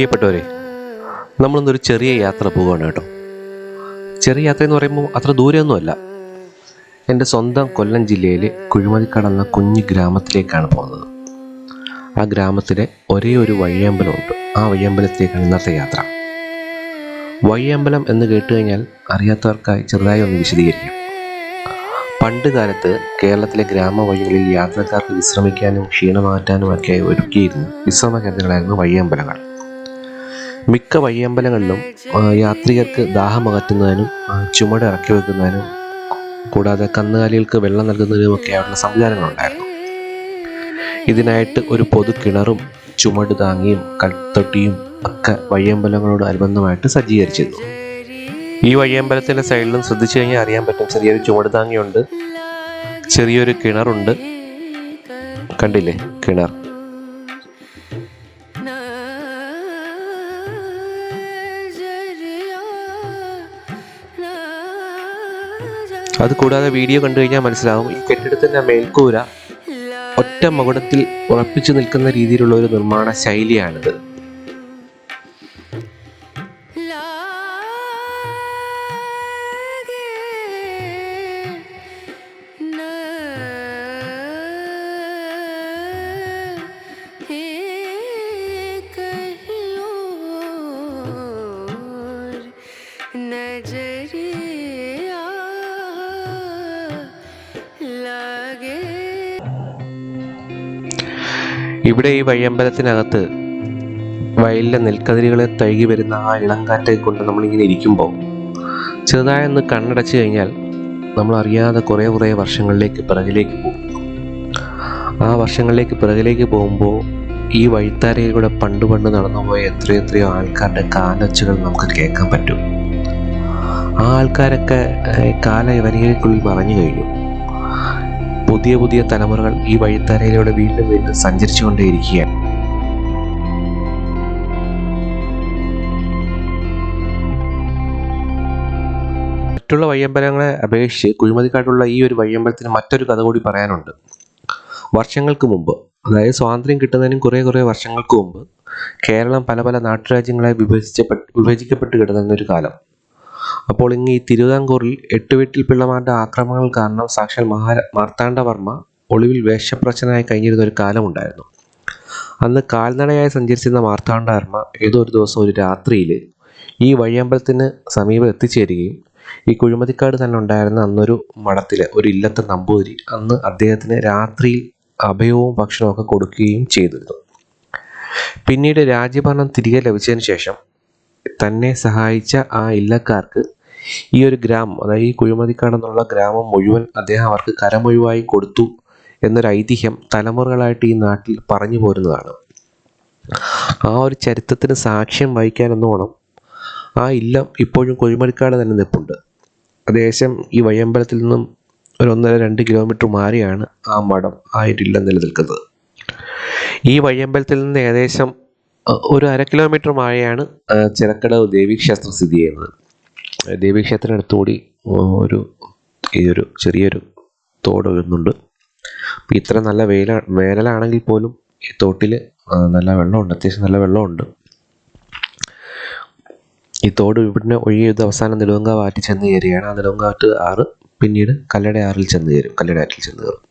പ്രിയപ്പെട്ടവരെ, നമ്മളിന്നൊരു ചെറിയ യാത്ര പോവുകയാണ് കേട്ടോ. ചെറിയ യാത്ര എന്ന് പറയുമ്പോൾ അത്ര ദൂരമൊന്നുമല്ല. എൻ്റെ സ്വന്തം കൊല്ലം ജില്ലയിലെ കുഴിമതിക്കാട് എന്ന കുഞ്ഞു ഗ്രാമത്തിലേക്കാണ് പോകുന്നത്. ആ ഗ്രാമത്തിലെ ഒരേ ഒരു വഴിയമ്പലമുണ്ട്. ആ വഴിയമ്പലത്തിലേക്കാണ് ഇന്നത്തെ യാത്ര. വഴിയമ്പലം എന്ന് കേട്ട് കഴിഞ്ഞാൽ അറിയാത്തവർക്കായി ചെറുതായി ഒന്ന് വിശദീകരിക്കാം. പണ്ട് കാലത്ത് കേരളത്തിലെ ഗ്രാമവഴികളിൽ യാത്രക്കാർക്ക് വിശ്രമിക്കാനും ക്ഷീണമാറ്റാനും ഒക്കെ ഒരുക്കിയിരുന്ന വിശ്രമ കേന്ദ്രങ്ങളായിരുന്നു വഴിയമ്പലങ്ങൾ. മിക്ക വഴിയമ്പലങ്ങളിലും യാത്രികർക്ക് ദാഹമകറ്റുന്നതിനും ചുമട് ഇറക്കി വെക്കുന്നതിനും കൂടാതെ കന്നുകാലികൾക്ക് വെള്ളം നൽകുന്നതിനുമൊക്കെയായിട്ടുള്ള സംവിധാനങ്ങളുണ്ടായിരുന്നു. ഇതിനായിട്ട് ഒരു പൊതു കിണറും ചുമട് താങ്ങിയും കൽത്തൊട്ടിയും ഒക്കെ വഴിയമ്പലങ്ങളോട് അനുബന്ധമായിട്ട് സജ്ജീകരിച്ചിരുന്നു. ഈ വഴിയമ്പലത്തിൻ്റെ സൈഡിലും ശ്രദ്ധിച്ചു കഴിഞ്ഞാൽ അറിയാൻ പറ്റും, ചെറിയൊരു ചുമട് താങ്ങിയുണ്ട്, ചെറിയൊരു കിണറുണ്ട്. കണ്ടില്ലേ കിണർ? അതുകൂടാതെ വീഡിയോ കണ്ടു കഴിഞ്ഞാൽ മനസ്സിലാവും, ഈ കെട്ടിടത്തിൻ്റെ മേൽക്കൂര ഒറ്റ മകുടത്തിൽ ഉറപ്പിച്ചു നിൽക്കുന്ന രീതിയിലുള്ള ഒരു നിർമ്മാണ ശൈലിയാണിത്. ഇവിടെ ഈ വഴിയമ്പലത്തിനകത്ത് വയലിലെ നെൽക്കതിരുകളെ തഴുകി വരുന്ന ആ ഇളംകാറ്റെ കൊണ്ട് നമ്മളിങ്ങനെ ഇരിക്കുമ്പോൾ ചെറുതായൊന്ന് കണ്ണടച്ച് കഴിഞ്ഞാൽ നമ്മൾ അറിയാതെ കുറേ വർഷങ്ങളിലേക്ക് പിറകിലേക്ക് പോകും. ആ വർഷങ്ങളിലേക്ക് പിറകിലേക്ക് പോകുമ്പോൾ ഈ വഴിത്താരയിലൂടെ പണ്ട് നടന്നുപോയ എത്രയോ ആൾക്കാരുടെ കാലൊച്ചകൾ നമുക്ക് കേൾക്കാൻ പറ്റും. ആ ആൾക്കാരൊക്കെ കാലവനികൾക്കുള്ളിൽ മറഞ്ഞു കഴിഞ്ഞു. പുതിയ തലമുറകൾ ഈ വഴിത്താരയിലൂടെ വീണ്ടും സഞ്ചരിച്ചു കൊണ്ടേയിരിക്കുകയാണ്. മറ്റുള്ള വഴിയമ്പലങ്ങളെ അപേക്ഷിച്ച് കുഴിമതിക്കാടുള്ള ഈ ഒരു വഴിയമ്പലത്തിന് മറ്റൊരു കഥ കൂടി പറയാനുണ്ട്. വർഷങ്ങൾക്ക് മുമ്പ്, അതായത് സ്വാതന്ത്ര്യം കിട്ടുന്നതിനും കുറേ വർഷങ്ങൾക്ക് മുമ്പ്, കേരളം പല നാട്ടുരാജ്യങ്ങളായി വിഭജിക്കപ്പെട്ട് കിടന്നൊരു കാലം. അപ്പോൾ ഇങ്ങ് ഈ തിരുവിതാംകൂറിൽ 8 വീട്ടിൽ പിള്ളമാരുടെ ആക്രമണങ്ങൾ കാരണം സാക്ഷാൽ മാർത്താണ്ഡവർമ്മ ഒളിവിൽ വേഷപ്രച്ഛനായി കഴിഞ്ഞിരുന്ന ഒരു കാലമുണ്ടായിരുന്നു. അന്ന് കാൽനടയായി സഞ്ചരിച്ചിരുന്ന മാർത്താണ്ഡവർമ്മ ഏതോ ഒരു ദിവസം ഒരു രാത്രിയിൽ ഈ വഴിയമ്പലത്തിന് സമീപം എത്തിച്ചേരുകയും ഈ കുഴിമതിക്കാട് തന്നെ ഉണ്ടായിരുന്ന അന്നൊരു മഠത്തിലെ ഒരു ഇല്ലത്തെ നമ്പൂതിരി അന്ന് അദ്ദേഹത്തിന് രാത്രിയിൽ അഭയവും ഭക്ഷണവും ഒക്കെ കൊടുക്കുകയും ചെയ്തിരുന്നു. പിന്നീട് രാജ്യഭരണം തിരികെ ലഭിച്ചതിന് ശേഷം തന്നെ സഹായിച്ച ആ ഇല്ലക്കാർക്ക് ഈ ഒരു ഗ്രാമം, അതായത് ഈ കുഴിമതിക്കാട് എന്നുള്ള ഗ്രാമം മുഴുവൻ അദ്ദേഹം അവർക്ക് കരമൊഴിവായി കൊടുത്തു എന്നൊരു ഐതിഹ്യം തലമുറകളായിട്ട് ഈ നാട്ടിൽ പറഞ്ഞു പോരുന്നതാണ്. ആ ഒരു ചരിത്രത്തിന് സാക്ഷ്യം വഹിക്കാനെന്നോണം ആ ഇല്ലം ഇപ്പോഴും കുഴിമതിക്കാട് തന്നെ നിൽപ്പുണ്ട്. ഏകദേശം ഈ വഴിയമ്പലത്തിൽ നിന്നും ഒരു 1.5-2 കിലോമീറ്റർ മാറിയാണ് ആ മഠം, ആ ഒരു ഇല്ലം നിലനിൽക്കുന്നത്. ഈ വഴിയമ്പലത്തിൽ നിന്ന് ഏകദേശം ഒരു 1/2 കിലോമീറ്റർ മാറിയാണ് ചിറക്കടവ് ദേവീക്ഷേത്രം സ്ഥിതി ചെയ്യുന്നത്. ദേവീക്ഷേത്രത്തിനടുത്തുകൂടി ഈ ഒരു ചെറിയൊരു തോട് ഒഴുകുന്നുണ്ട്. അപ്പോൾ ഇത്ര നല്ല വേനലാണെങ്കിൽ പോലും ഈ തോട്ടിൽ നല്ല വെള്ളമുണ്ട്, അത്യാവശ്യം നല്ല വെള്ളമുണ്ട്. ഈ തോട് ഇവിടുന്ന് ഒഴുകിയത് അവസാനം നെടുവങ്കാവ് ആറ്റിൽ ചെന്ന് കയറിയാണ്. ആ നെടുവങ്കാവ് ആറ് പിന്നീട് കല്ലട ആറ്റിൽ ചെന്ന് കയറും.